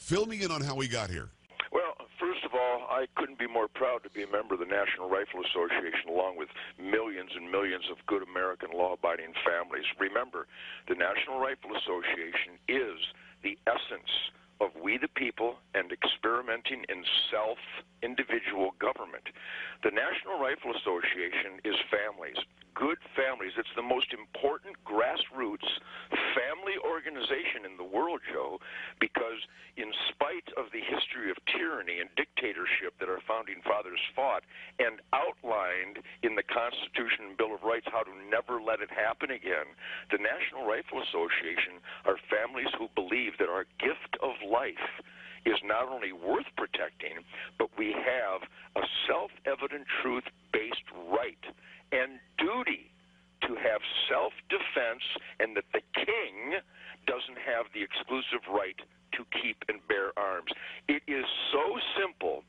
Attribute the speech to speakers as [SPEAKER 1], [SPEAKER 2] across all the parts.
[SPEAKER 1] Fill me in on how we got here.
[SPEAKER 2] Well, first of all, I couldn't be more proud to be a member of the National Rifle Association, along with millions and millions of good American law-abiding families. Remember, the National Rifle Association is the essence of we the people and experimenting in self-individual government. The National Rifle Association is families, good families. It's the most important grassroots family organization in the world, Joe, because in spite of the history of tyranny and dictatorship that our founding fathers fought and outlined in the Constitution and Bill of Rights how to never let it happen again, the National Rifle Association are families who believe that our gift of life is not only worth protecting, but we have a self-evident truth-based right and duty to have self-defense, and that the king doesn't have the exclusive right to keep and bear arms. It is so simple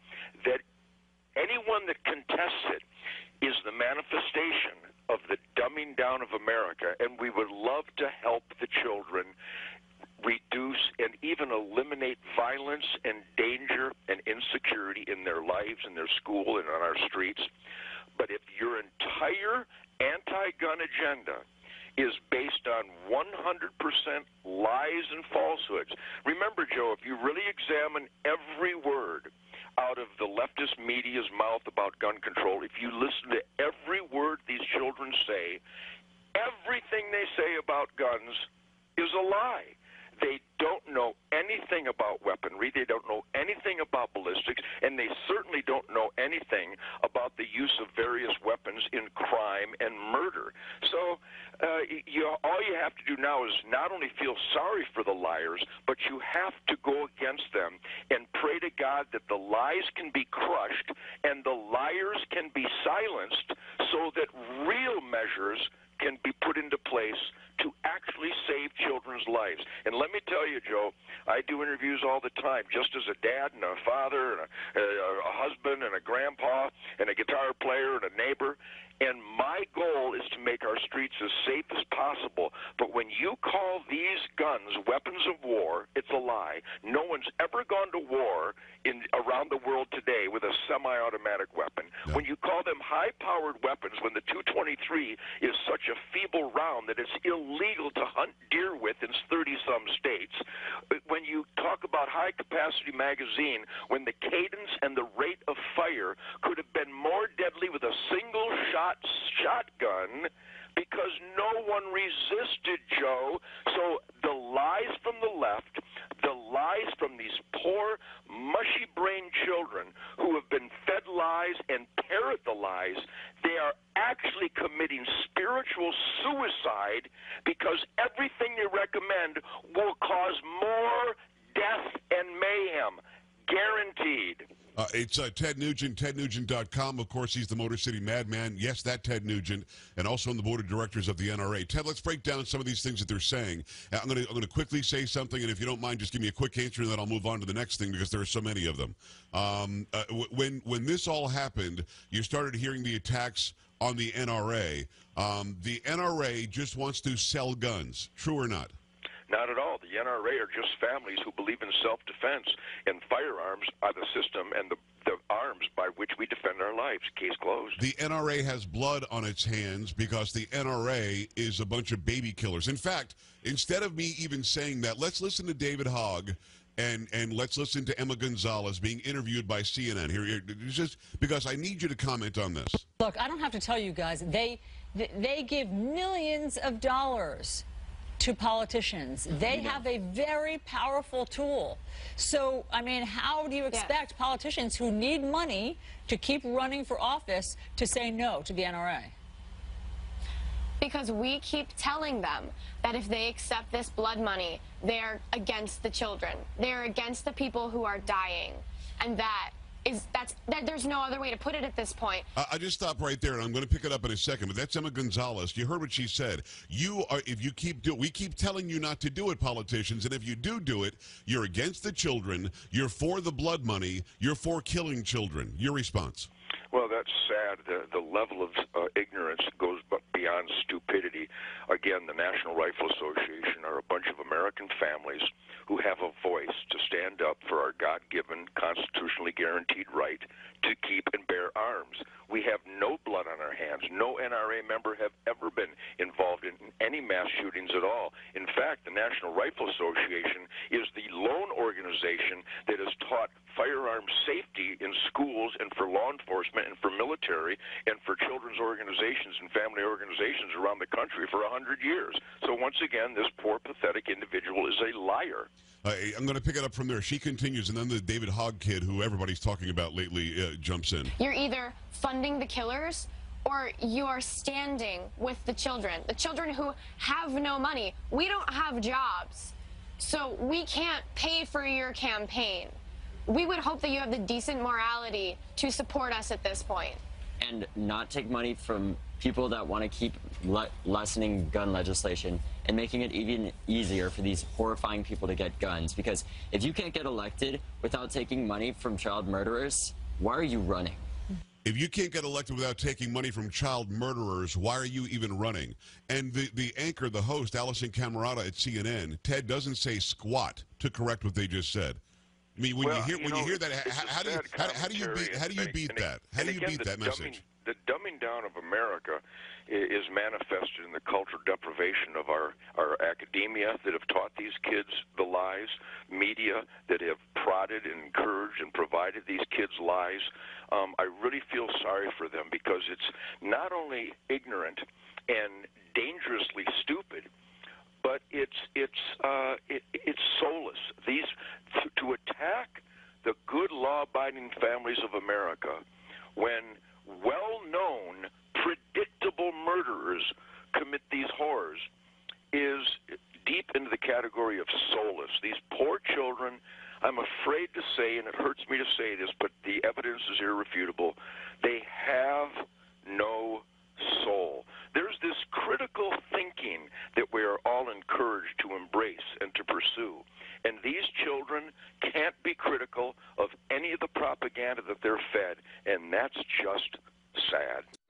[SPEAKER 2] that anyone that contests it is the manifestation of the dumbing down of America, and we would love to help the children reduce and even eliminate violence and danger and insecurity in their lives, in their school, and on our streets. But if your entire anti-gun agenda is based on 100% lies and falsehoods, remember, Joe, if you really examine every word out of the leftist media's mouth about gun control, if you listen to every word these children say, everything they say about guns is a lie. They don't know anything about weaponry, they don't know anything about ballistics, and they certainly don't know anything about the use of various weapons in crime and murder. So all you have to do now is not only feel sorry for the liars, but you have to go against them and pray to God that the lies can be crushed and the liars can be silenced so that real measures can be put into place to actually save children's lives. And let me tell you, Joe, I do interviews all the time, just as a dad and a father and a husband and a grandpa and a guitar player and a neighbor. And my goal is to make our streets as safe as possible. But when you call these guns weapons of war, it's a lie. No one's ever gone to war around the world today with a semi-automatic weapon. No. When you call them high-powered weapons, when the 223 is such a feeble round that it's illegal to hunt deer with in 30-some states, when you talk about high-capacity magazine, when the cadence and the rate of fire could have been more deadly with a single shotgun, because no one resisted, Joe. So the lies from the left, the lies from these poor, mushy-brained children who have been fed lies and parrot the lies, they are actually committing spiritual suicide because everything they recommend will cause more death and mayhem. Guaranteed.
[SPEAKER 1] It's Ted Nugent, tednugent.com. Of course, he's the Motor City Madman. Yes, that Ted Nugent, and also on the board of directors of the NRA. Ted, let's break down some of these things that they're saying. I'm going to quickly say something, and if you don't mind, just give me a quick answer, and then I'll move on to the next thing because there are so many of them. When this all happened, you started hearing the attacks on the NRA. The NRA just wants to sell guns. True or not?
[SPEAKER 2] Not at all. The NRA are just families who believe in self-defense, and firearms are the system and the arms by which we defend our lives. Case closed.
[SPEAKER 1] The NRA has blood on its hands because the NRA is a bunch of baby killers. In fact, instead of me even saying that, let's listen to David Hogg and let's listen to Emma Gonzalez being interviewed by CNN. Here, just because I need you to comment on this.
[SPEAKER 3] Look, I don't have to tell you guys, they give millions of dollars to politicians. They have a very powerful tool. So, I mean, how do you expect politicians who need money to keep running for office to say no to the NRA?
[SPEAKER 4] Because we keep telling them that if they accept this blood money, they're against the children. They're against the people who are dying. And there's no other way to put it at this point.
[SPEAKER 1] I just stop right there, and I'm going to pick it up in a second. But that's Emma Gonzalez. You heard what she said. We keep telling you not to do it, politicians, and if you do it, you're against the children. You're for the blood money. You're for killing children. Your response?
[SPEAKER 2] Well, that's sad. The level of ignorance goes beyond stupidity. Again, the National Rifle Association are a bunch of American families who have a voice to stand up for our God-given, constitutionally guaranteed right to keep and bear arms. We have no blood on our hands. No NRA member have ever been involved in any mass shootings at all. In fact, the National Rifle Association is the lone organization that has taught firearm safety in schools and for law enforcement and for military and for children's organizations and family organizations around the country for 100 years. So once again, this poor, pathetic individual is a liar.
[SPEAKER 1] I'm going to pick it up from there. She continues, and then the David Hogg kid, who everybody's talking about lately, jumps in.
[SPEAKER 4] You're either funding the killers or you are standing with the children who have no money. We don't have jobs, so we can't pay for your campaign. We would hope that you have the decent morality to support us at this point.
[SPEAKER 5] And not take money from people that want to keep lessening gun legislation and making it even easier for these horrifying people to get guns. Because if you can't get elected without taking money from child murderers, why are you running?
[SPEAKER 1] If you can't get elected without taking money from child murderers, why are you even running? And the anchor, the host, Allison Camerata at CNN, Ted doesn't say squat to correct what they just said. I mean, when you hear that, how do you beat that? How do you beat that message?
[SPEAKER 2] The dumbing down of America is manifested in the cultural deprivation of our academia that have taught these kids the lies, media that have prodded and encouraged and provided these kids lies. I really feel sorry for them because it's not only ignorant and dangerously stupid, but it's soulless. To attack the good law-abiding families of America when well-known, predictable murderers commit these horrors is deep into the category of soulless. These poor children, I'm afraid to say, and it hurts me to say this, but the evidence is irrefutable, they have no soul. There's this critical thinking that we are all encouraged to embrace and to pursue. And these children can't be critical of any of the propaganda that they're fed, and that's just sad.